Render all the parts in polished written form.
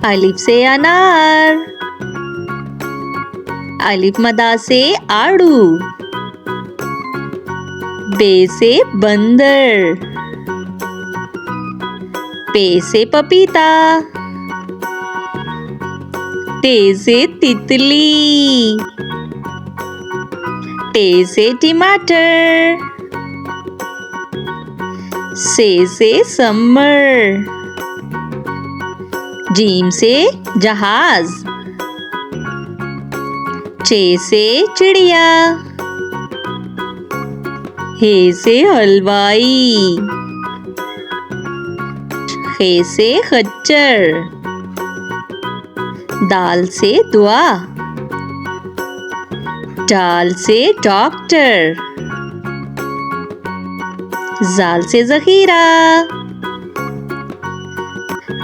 अलिफ से अनार, अलिफ मदा से आड़ू, बे से बंदर, पे से पपीता, ते से तितली, टे से टमाटर, से समर, जीम से जहाज, चे से चिड़िया, हे से हलवाई, खे से खच्चर, दाल से दुआ, डाल से डॉक्टर, जाल से जखीरा,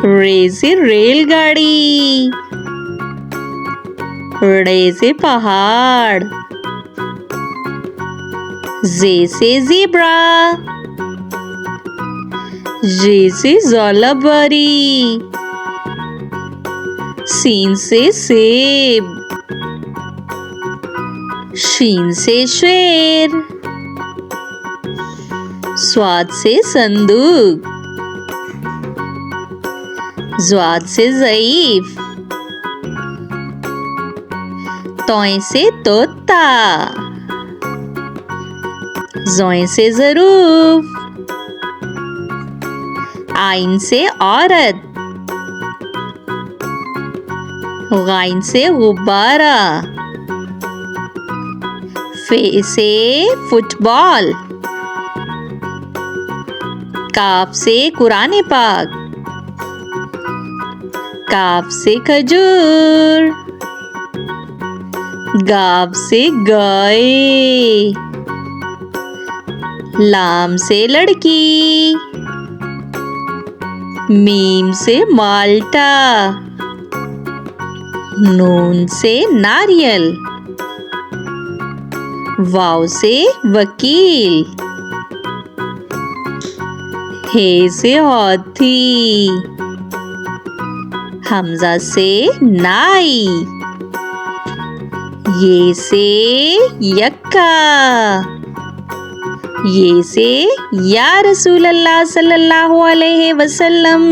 रे से रेलगाड़ी, रे से पहाड़, जे से ज़ेब्रा, जे से ज़ोलाबारी, सीन से सेब, शीन से शेर, स्वाद से संदूक, ज़्वाद से ज़ईफ, तोय से तोता, ज़ोय से ज़रूफ, आइन से औरत, गाइन से गुब्बारा, फे से फुटबॉल, काफ से कुरान पाक, काफ से खजूर, गाफ से गाय, लाम से लड़की, मीम से माल्टा, नून से नारियल, वाव से वकील, हे से हाथी, हमजा से नाई, ये से यक्का, ये से या रसूल अल्लाह सल्लल्लाहु अलैहि वसल्लम.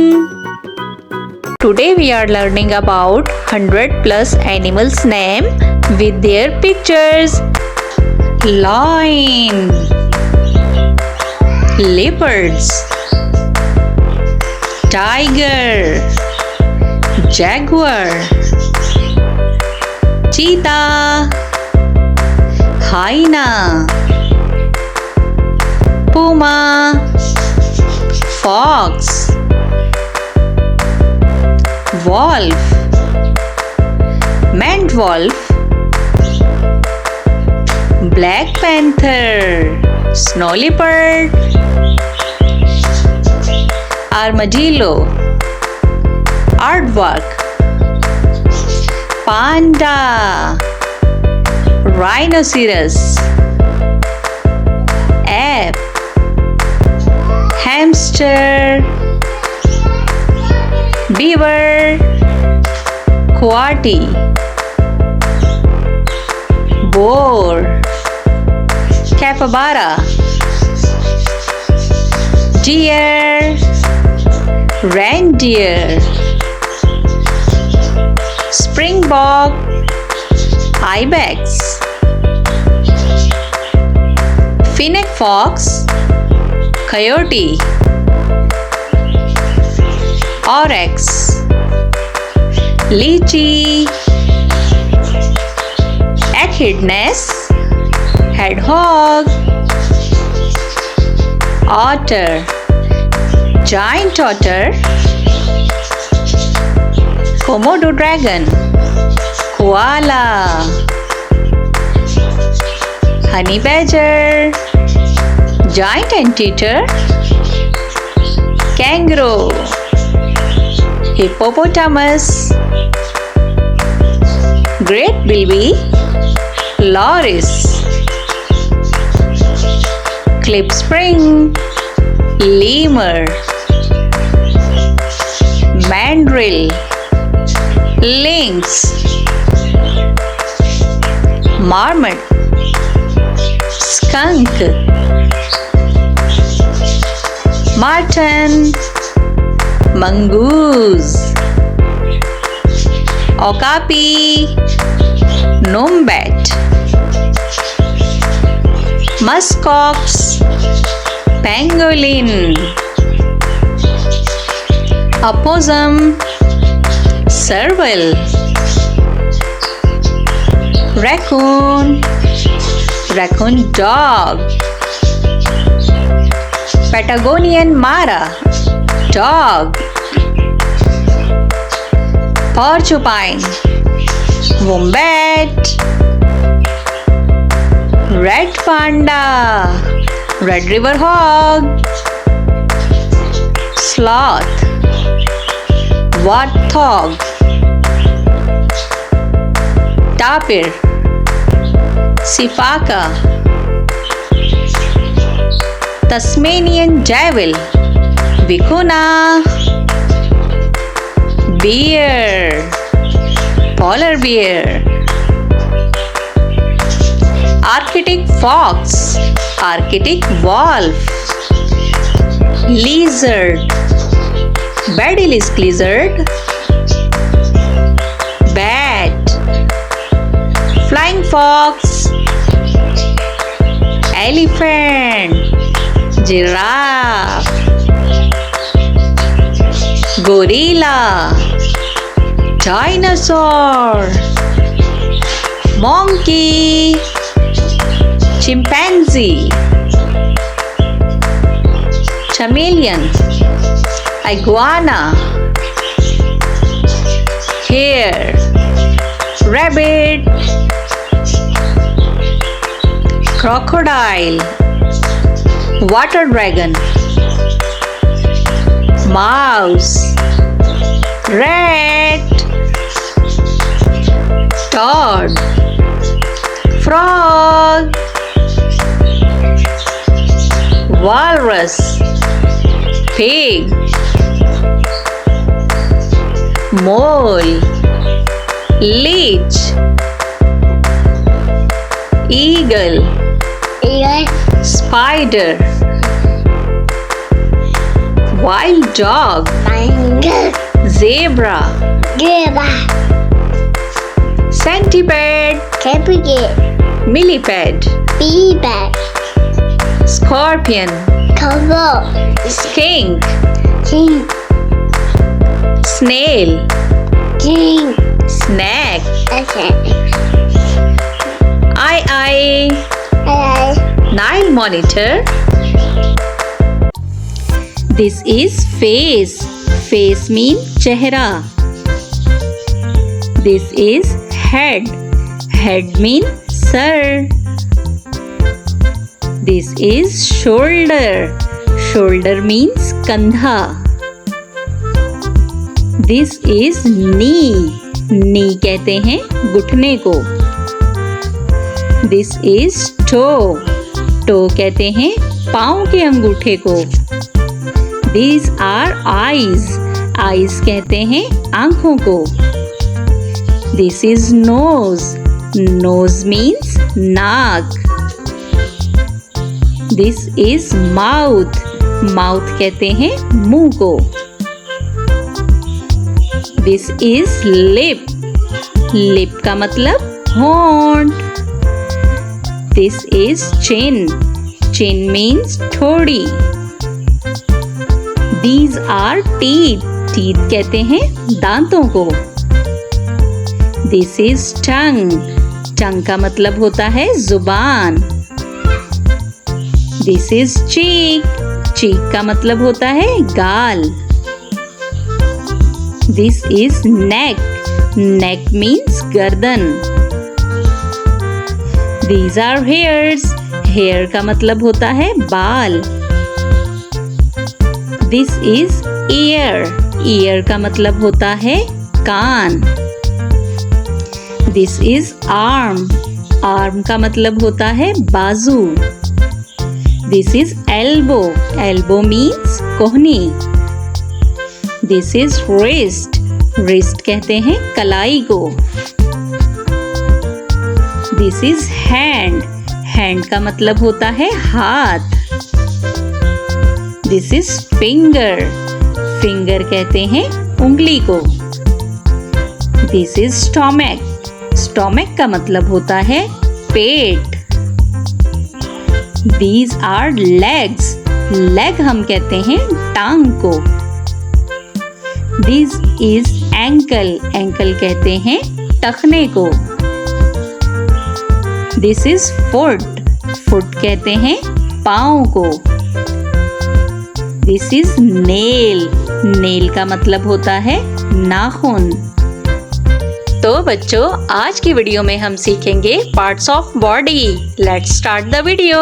Today we are learning about 100+ animals name with their pictures. Lion, leopards, tiger, jaguar, cheetah, hyena, puma, fox, wolf, maned wolf, black panther, snow leopard, armadillo, aardvark, panda, rhinoceros, ape, hamster, beaver, coati, boar, capybara, deer, reindeer, springbok, ibex, fennec fox, coyote, oryx, lychee, echidnas, hedgehog, otter, giant otter, Komodo dragon, koala, honey badger, giant anteater, kangaroo, hippopotamus, great bilby, loris, klipspring, lemur, mandrill, lynx, marmot, skunk, marten, mongoose, okapi, nombat, muskox, pangolin, opossum, serval, raccoon, raccoon dog, Patagonian mara, dog, porcupine, wombat, red panda, red river hog, sloth, warthog, tapir, sipaka, Tasmanian devil, vicuna, bear, polar bear, Arctic fox, Arctic wolf, lizard, Basilisk lizard, bat, flying fox, elephant, giraffe, gorilla, dinosaur, monkey, chimpanzee, chameleon, iguana, hare, rabbit, crocodile, water dragon, mouse, rat, toad, frog, walrus, pig, mole, leech, eagle, spider, wild dog, zebra, centipede, millipede, scorpion, skink, snail, snack, Nile monitor. This is face. Face means chehra. This is head. Head means sir. This is shoulder. Shoulder means kandha. This is knee. Knee कहते हैं घुटने को. This is toe. Toe कहते हैं पाँव के अंगूठे को. These are eyes. Eyes कहते हैं आँखों को. This is nose. Nose means नाक. This is mouth. Mouth कहते हैं मुंह को. This is lip. Lip का मतलब होंठ. This is chin. Chin means ठोड़ी. These are teeth. Teeth कहते हैं दांतों को. This is tongue. Tongue का मतलब होता है जुबान. This is cheek. Cheek का मतलब होता है गाल. This is neck. Neck means गर्दन. These are hairs. Hair का मतलब होता है बाल. This is ear. Ear का मतलब होता है कान. This is arm. Arm का मतलब होता है बाजू. This is elbow. Elbow means कोहनी. दिस इज रिस्ट, रिस्ट कहते हैं कलाई को। दिस इज हैंड, हैंड का मतलब होता है हाथ। दिस इज फिंगर, फिंगर कहते हैं उंगली को। दिस इज स्टोमक, स्टोमक का मतलब होता है पेट। These are legs, लेग हम कहते हैं टांग को। This is ankle, ankle कहते हैं टखने को। This is foot, foot कहते हैं पाँव को। This is nail, nail का मतलब होता है नाखून। तो बच्चों, आज की वीडियो में हम सीखेंगे parts of body. Let's start the video.